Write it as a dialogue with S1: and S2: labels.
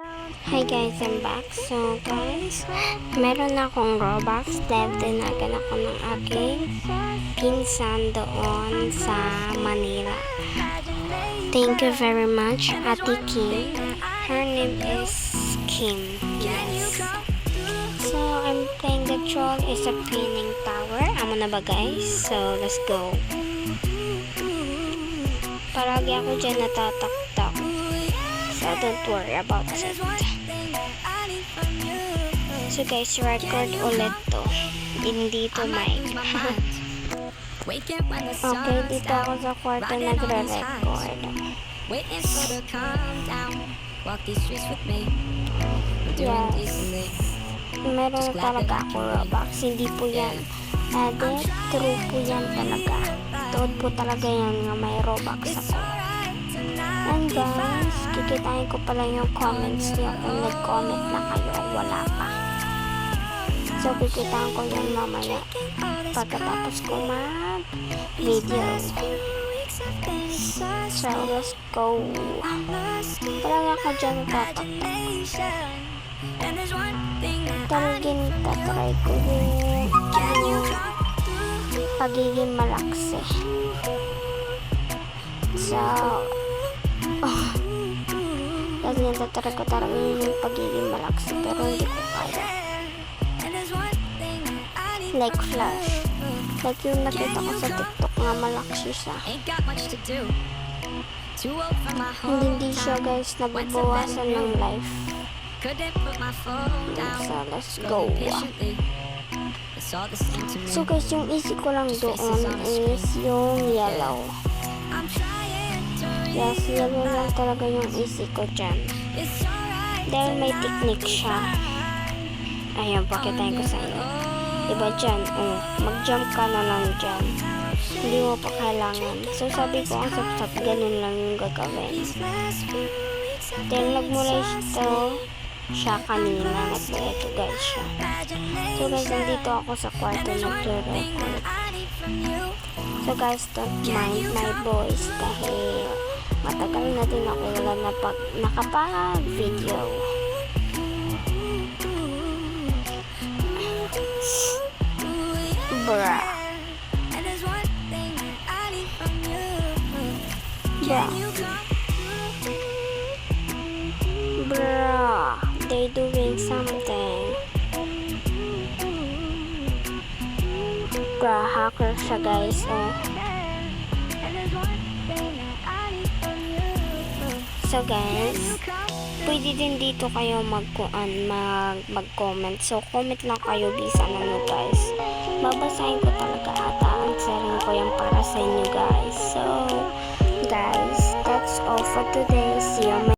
S1: Hi guys, I'm back. So guys, meron akong Robux. Live dinagan ako ng aking pinsan doon sa Manila. Thank you very much, Ate Kim. Her name is Kim. Yes. So I'm playing the troll is a pinning tower. Amo na ba guys? So let's go. Paragi ako dyan natataktak. So don't worry about it. So guys, record ulit to. Hindi to mic. Okay, dito ako sa kwarto nagre-record. Yes. Meron talaga ako Robux. Hindi po yan edit. True po yan talaga. Tood po talaga yan nga may Robux ako. And guys, kikitain ko pala yung comments niyo kung nag-comment na kayo, wala pa. So, kikitain ko yan mamaya pagkatapos ko mag-video. So, let's go. Parang ako dyan natataktak. Talagin tatry ko yung pagiging malaksi. So, lagi yung tatry ko talaga yung pagiging malaksi pero hindi ko kaya. Like Flash. Like yung nakita ko sa TikTok nga malaksi siya. Hindi siya guys nababawasan ng life. So let's go. So guys, yung easy ko lang doon is yung yellow. Yes, yellow lang talaga yung easy ko dyan. Dahil may technique siya. Ayan, pakitain ko sa iyo. Diba dyan, mag-jump ka na lang dyan. Hindi mo pa kailangan. So sabi ko, ang sapsap, ganun lang yung gagawin. Then nagmula ito siya kanina. Nagmula ito guys siya. So guys, nandito ako sa kwarto nagre-record. So guys, don't mind my voice dahil matagal na din ako wala nakapag-video. Bruh. Bruh. They're doing something. Bruh, hacker siya guys. So guys, pwede din dito kayo mag-comment. So comment lang kayo bisan ano guys. Babasahin ko talaga ata. Answerin ko yan para sa inyo guys. So guys, that's all for today. See you